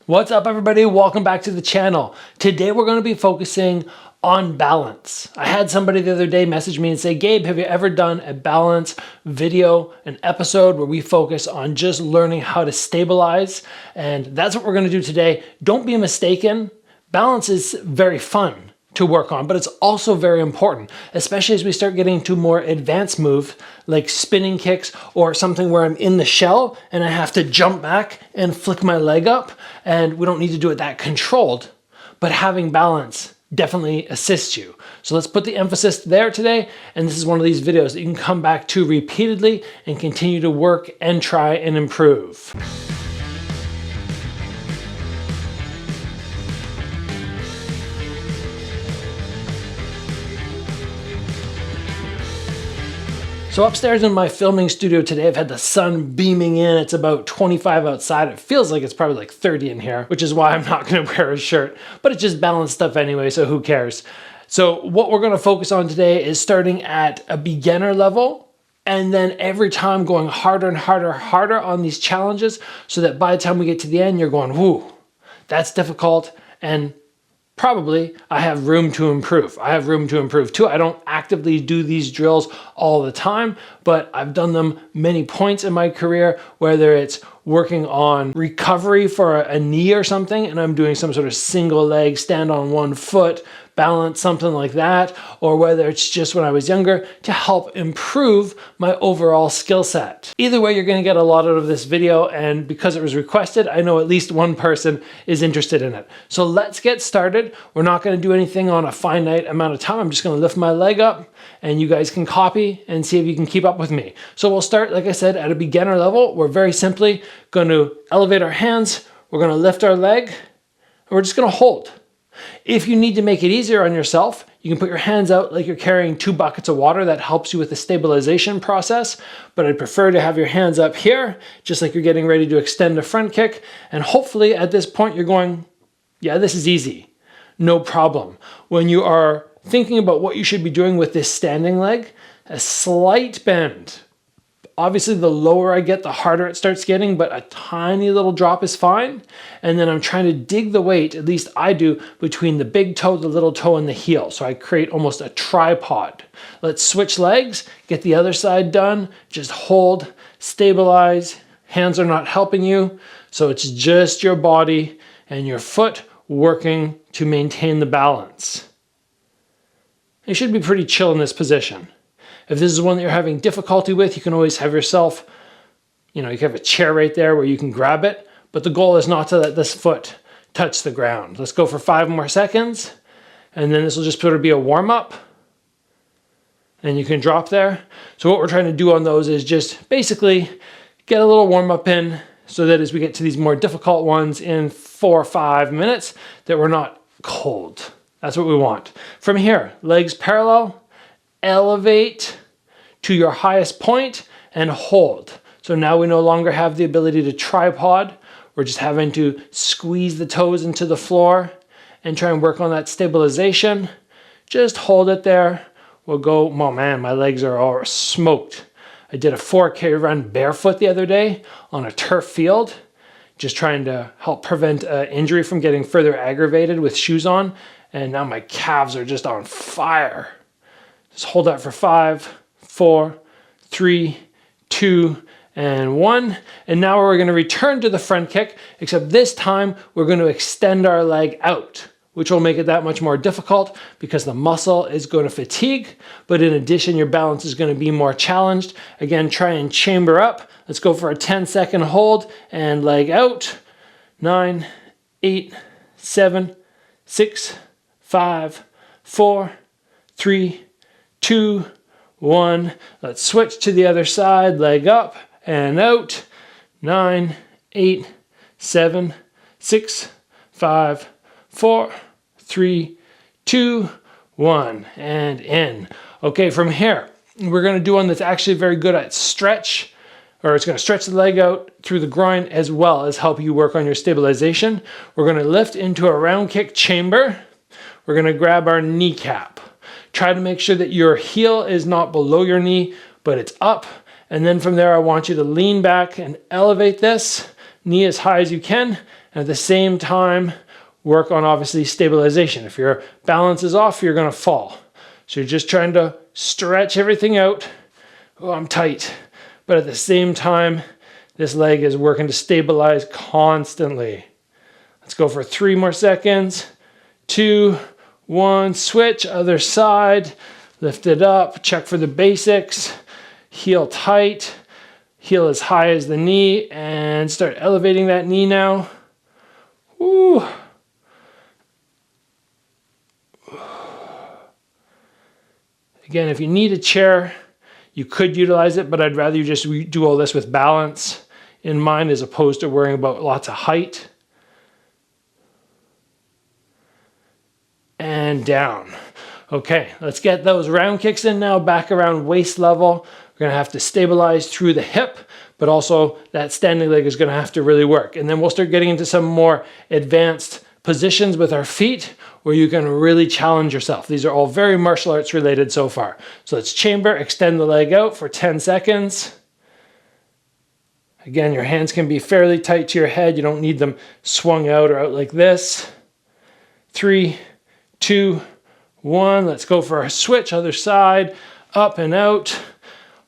What's up, everybody? Welcome back to the channel. Today we're going to be focusing on balance. I had somebody the other day message me and say, Gabe, have you ever done a balance video, an episode where we focus on just learning how to stabilize? And that's what we're going to do today. Don't be mistaken. Balance is very fun to work on, but it's also very important, especially as we start getting to more advanced move like spinning kicks or something where I'm in the shell and I have to jump back and flick my leg up, and we don't need to do it that controlled, but having balance definitely assists you. So let's put the emphasis there today, and this is one of these videos that you can come back to repeatedly and continue to work and try and improve. So upstairs in my filming studio today, I've had the sun beaming in. It's about 25 outside. It feels like it's probably like 30 in here, which is why I'm not gonna wear a shirt, but it's just balanced stuff anyway, so who cares? So what we're gonna focus on today is starting at a beginner level, and then every time going harder and harder on these challenges, so that by the time we get to the end, you're going, whoo, that's difficult, and probably I have room to improve. I have room to improve too. I don't actively do these drills all the time, but I've done them many points in my career, whether it's working on recovery for a knee or something, and I'm doing some sort of single leg, stand on one foot, balance, something like that, or whether it's just when I was younger to help improve my overall skill set. Either way, you're gonna get a lot out of this video, and because it was requested, I know at least one person is interested in it. So let's get started. We're not gonna do anything on a finite amount of time. I'm just gonna lift my leg up, and you guys can copy and see if you can keep up with me. So we'll start, like I said, at a beginner level. We're very simply gonna elevate our hands, we're gonna lift our leg, and we're just gonna hold. If you need to make it easier on yourself, you can put your hands out like you're carrying 2 buckets of water. That helps you with the stabilization process, but I'd prefer to have your hands up here, just like you're getting ready to extend a front kick, and hopefully at this point you're going, yeah, this is easy, no problem. When you are thinking about what you should be doing with this standing leg, a slight bend. Obviously, the lower I get, the harder it starts getting, but a tiny little drop is fine. And then I'm trying to dig the weight, at least I do, between the big toe, the little toe, and the heel. So I create almost a tripod. Let's switch legs, get the other side done, just hold, stabilize. Hands are not helping you, so it's just your body and your foot working to maintain the balance. You should be pretty chill in this position. If this is one that you're having difficulty with, you can always have yourself, you can have a chair right there where you can grab it, but the goal is not to let this foot touch the ground. Let's go for 5 more seconds, and then this will just sort of be a warm-up, and you can drop there. So what we're trying to do on those is just basically get a little warm-up in, so that as we get to these more difficult ones in 4 or 5 minutes, that we're not cold. That's what we want. From here, legs parallel, elevate to your highest point and hold. So now we no longer have the ability to tripod. We're just having to squeeze the toes into the floor and try and work on that stabilization. Just hold it there. We'll go, oh man, my legs are all smoked. I did a 4K run barefoot the other day on a turf field, just trying to help prevent injury from getting further aggravated with shoes on. And now my calves are just on fire. Just hold that for 5, 4, 3, 2, and 1. And now we're going to return to the front kick, except this time we're going to extend our leg out, which will make it that much more difficult because the muscle is going to fatigue. But in addition, your balance is going to be more challenged. Again, try and chamber up. Let's go for a 10-second hold and leg out. 9, 8, 7, 6, 5, 4, 3, 2, 1. Let's switch to the other side, leg up and out. 9, 8, 7, 6, 5, 4, 3, 2, 1, and in. Okay, from here, we're going to do one that's actually very good at stretch, or it's going to stretch the leg out through the groin as well as help you work on your stabilization. We're going to lift into a round kick chamber. We're going to grab our kneecap. Try to make sure that your heel is not below your knee, but it's up. And then from there, I want you to lean back and elevate this knee as high as you can, And at the same time, work on obviously stabilization. If your balance is off, you're going to fall. So you're just trying to stretch everything out. Oh, I'm tight. But at the same time, this leg is working to stabilize constantly. Let's go for 3 more seconds. 2, 1, switch, other side. Lift it up, check for the basics. Heel tight, heel as high as the knee, and start elevating that knee now. Woo. Again, if you need a chair, you could utilize it, but I'd rather you just do all this with balance in mind as opposed to worrying about lots of height. And down. Okay, let's get those round kicks in now, back around waist level. We're gonna have to stabilize through the hip, but also that standing leg is gonna have to really work. And then we'll start getting into some more advanced positions with our feet where you can really challenge yourself. These are all very martial arts related so far. So let's chamber, extend the leg out for 10 seconds. Again, your hands can be fairly tight to your head. You don't need them swung out or out like this. 3, 2, 1. Let's go for a switch, other side, up and out.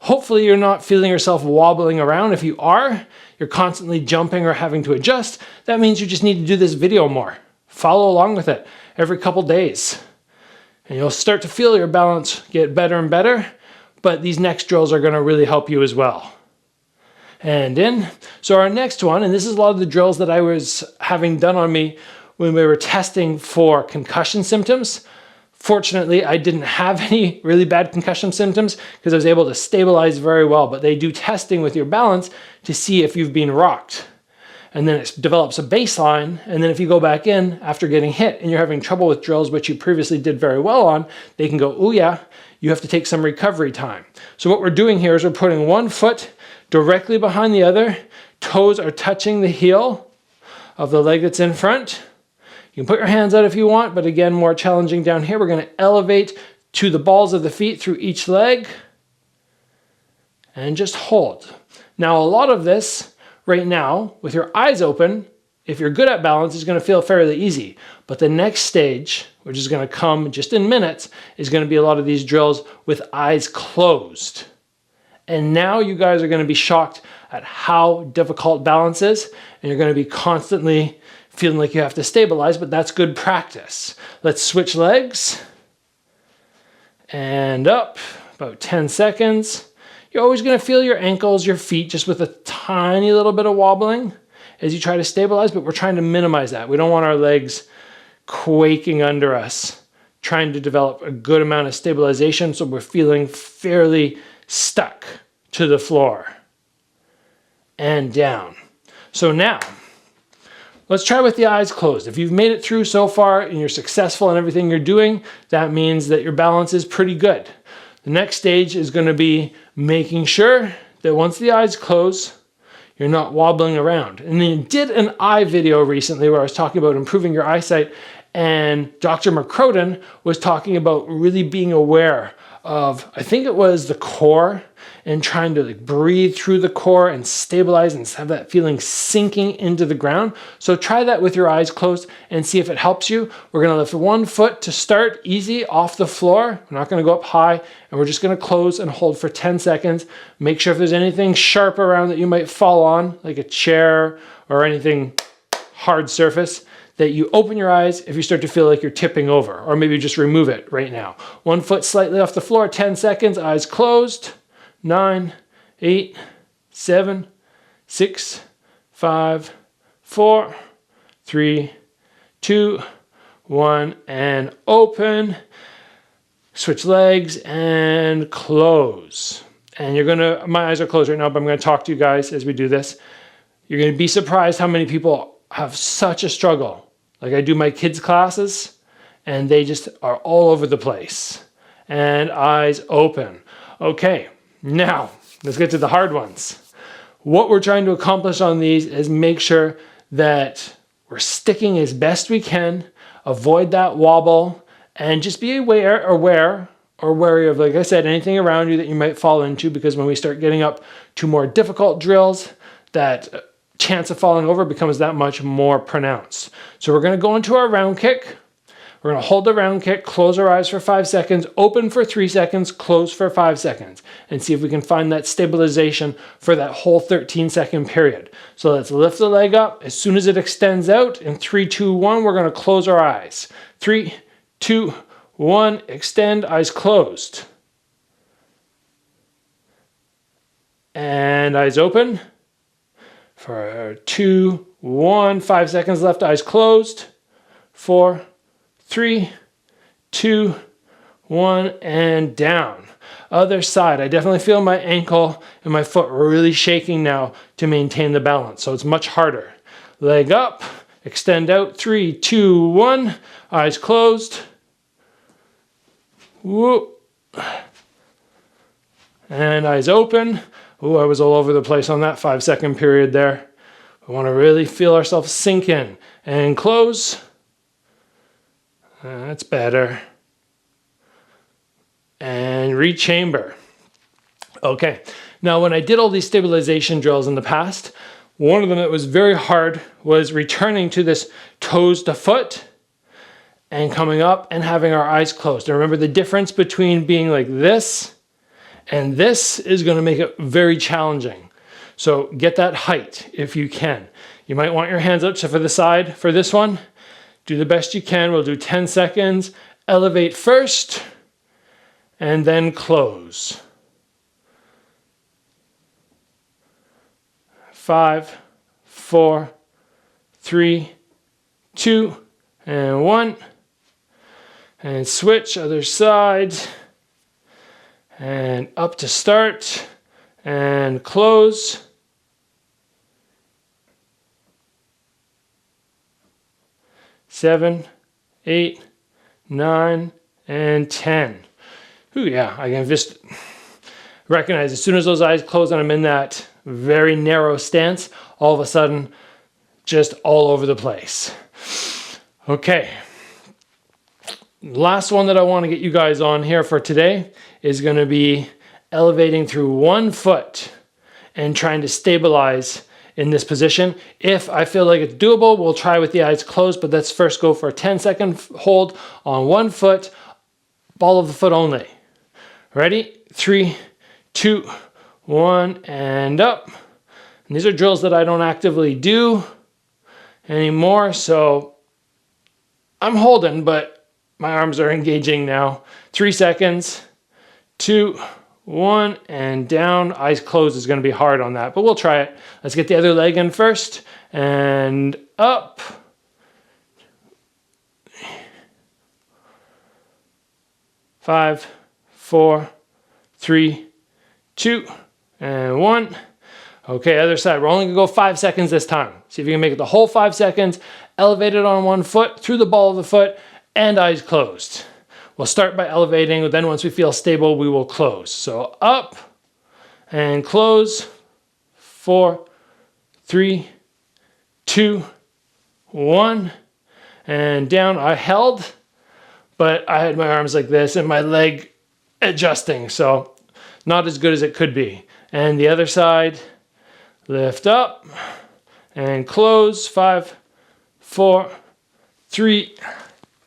Hopefully you're not feeling yourself wobbling around. If you are, you're constantly jumping or having to adjust. That means you just need to do this video more. Follow along with it every couple days. And you'll start to feel your balance get better and better, but these next drills are gonna really help you as well. And in. So our next one, and this is a lot of the drills that I was having done on me when we were testing for concussion symptoms. Fortunately, I didn't have any really bad concussion symptoms because I was able to stabilize very well, but they do testing with your balance to see if you've been rocked. And then it develops a baseline, and then if you go back in after getting hit and you're having trouble with drills which you previously did very well on, they can go, oh yeah, you have to take some recovery time. So what we're doing here is we're putting one foot directly behind the other, toes are touching the heel of the leg that's in front. You can put your hands out if you want, but again, more challenging down here. We're going to elevate to the balls of the feet through each leg and just hold. Now, a lot of this right now, with your eyes open, if you're good at balance, is going to feel fairly easy. But the next stage, which is going to come just in minutes, is going to be a lot of these drills with eyes closed. And now you guys are going to be shocked at how difficult balance is, and you're going to be constantly feeling like you have to stabilize, but that's good practice. Let's switch legs. And up, about 10 seconds. You're always gonna feel your ankles, your feet, just with a tiny little bit of wobbling as you try to stabilize, but we're trying to minimize that. We don't want our legs quaking under us, trying to develop a good amount of stabilization so we're feeling fairly stuck to the floor. And down. So now, let's try with the eyes closed. If you've made it through so far and you're successful in everything you're doing, that means that your balance is pretty good. The next stage is going to be making sure that once the eyes close, you're not wobbling around. And then did an eye video recently where I was talking about improving your eyesight, and Dr. McCroden was talking about really being aware of, I think it was the core, and trying to like breathe through the core and stabilize and have that feeling sinking into the ground. So try that with your eyes closed and see if it helps you. We're gonna lift one foot to start easy off the floor. We're not gonna go up high, and we're just gonna close and hold for 10 seconds. Make sure if there's anything sharp around that you might fall on, like a chair or anything hard surface, that you open your eyes if you start to feel like you're tipping over, or maybe just remove it right now. 1 foot slightly off the floor, 10 seconds, eyes closed. 9, 8, 7, 6, 5, 4, 3, 2, 1, and open. Switch legs and close. And you're gonna, my eyes are closed right now, but I'm gonna talk to you guys as we do this. You're gonna be surprised how many people have such a struggle. Like I do my kids' classes and they just are all over the place. And eyes open. Okay. Now, let's get to the hard ones. What we're trying to accomplish on these is make sure that we're sticking as best we can, avoid that wobble, and just be aware or wary of, like I said, anything around you that you might fall into, because when we start getting up to more difficult drills that chance of falling over becomes that much more pronounced. So we're going to go into our round kick. We're going to hold the round kick, close our eyes for 5 seconds, open for 3 seconds, close for 5 seconds, and see if we can find that stabilization for that whole 13-second period. So let's lift the leg up. As soon as it extends out, in 3, 2, 1, we're going to close our eyes. 3, 2, 1, extend, eyes closed. And eyes open. For 2, 1, 5 seconds left, eyes closed. 4, 3, 2, 1, and down. Other side. I definitely feel my ankle and my foot really shaking now to maintain the balance, so it's much harder. Leg up, extend out. 3, 2, 1, eyes closed. Whoop. And eyes open. Ooh, I was all over the place on that 5-second period there. We want to really feel ourselves sink in. And close. That's better. And rechamber. Okay, now when I did all these stabilization drills in the past, one of them that was very hard was returning to this toes to foot and coming up and having our eyes closed. And remember, the difference between being like this and this is going to make it very challenging. So get that height if you can. You might want your hands up. So for the side, for this one, do the best you can. We'll do 10 seconds. Elevate first and then close. 5, 4, 3, 2, and 1. And switch, other side. And up to start. And close. 7, 8, 9, and 10. Ooh, yeah, I can just recognize as soon as those eyes close and I'm in that very narrow stance, all of a sudden, just all over the place. Okay. Last one that I want to get you guys on here for today is going to be elevating through one foot and trying to stabilize in this position. If I feel like it's doable, we'll try with the eyes closed, but let's first go for a 10-second hold on one foot, ball of the foot only. Ready? 3, 2, 1, and up. And these are drills that I don't actively do anymore, so I'm holding, but my arms are engaging now. 3 seconds, 2, 1, and down. Eyes closed is going to be hard on that, but we'll try it. Let's get the other leg in first, and up. 5, 4, 3, 2, and 1. Okay, other side. We're only going to go 5 seconds this time. See if you can make it the whole 5 seconds. Elevate it on one foot, through the ball of the foot, and eyes closed. We'll start by elevating, then once we feel stable, we will close. So up and close. 4, 3, 2, 1, and down. I held, but I had my arms like this and my leg adjusting, so not as good as it could be. And the other side, lift up and close. 5, 4, 3,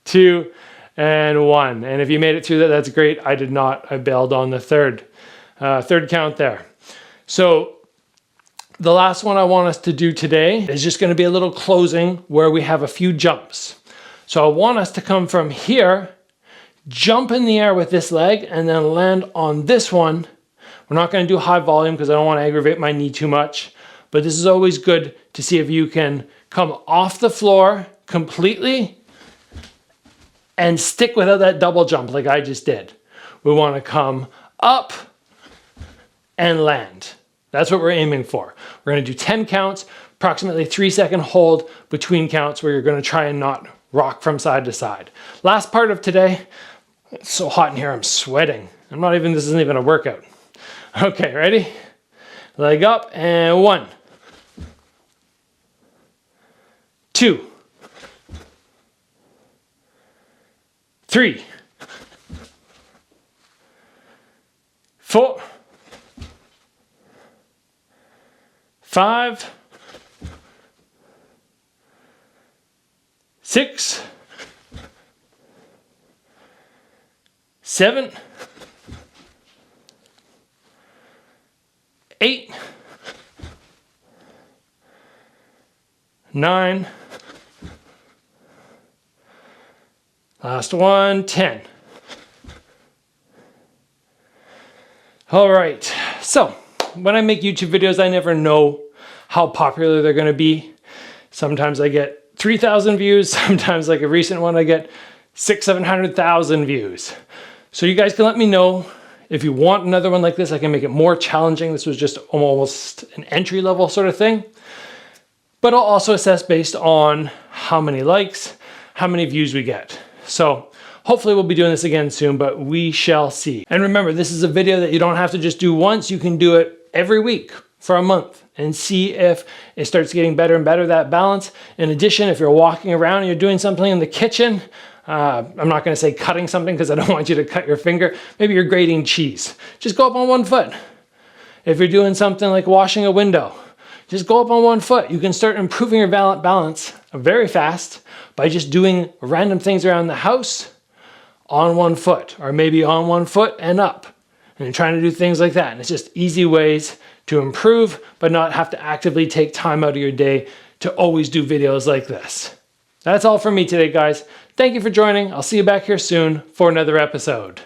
2, and 1. And if you made it through that, that's great. I did not. I bailed on the third count there. So the last one I want us to do today is just going to be a little closing where we have a few jumps. So I want us to come from here, jump in the air with this leg, and then land on this one. We're not going to do high volume because I don't want to aggravate my knee too much, but this is always good to see if you can come off the floor completely and stick without that double jump like I just did. We want to come up and land. That's what we're aiming for. We're going to do 10 counts, approximately 3-second hold between counts where you're going to try and not rock from side to side. Last part of today, it's so hot in here, I'm sweating. This isn't even a workout. Okay, ready? Leg up and 1, 2, 3, 4, 5, 6, 7, 8, 9, last one, 10. All right, so when I make YouTube videos, I never know how popular they're gonna be. Sometimes I get 3,000 views, sometimes like a recent one, I get 600,000-700,000 views. So you guys can let me know if you want another one like this. I can make it more challenging. This was just almost an entry level sort of thing. But I'll also assess based on how many likes, how many views we get. So hopefully we'll be doing this again soon, but we shall see. And remember, this is a video that you don't have to just do once. You can do it every week for a month and see if it starts getting better and better, that balance. In addition, if you're walking around and you're doing something in the kitchen, I'm not gonna say cutting something because I don't want you to cut your finger. Maybe you're grating cheese. Just go up on one foot. If you're doing something like washing a window, just go up on one foot. You can start improving your balance very fast by just doing random things around the house on one foot, or maybe on one foot and up. And you're trying to do things like that. And it's just easy ways to improve, but not have to actively take time out of your day to always do videos like this. That's all from me today, guys. Thank you for joining. I'll see you back here soon for another episode.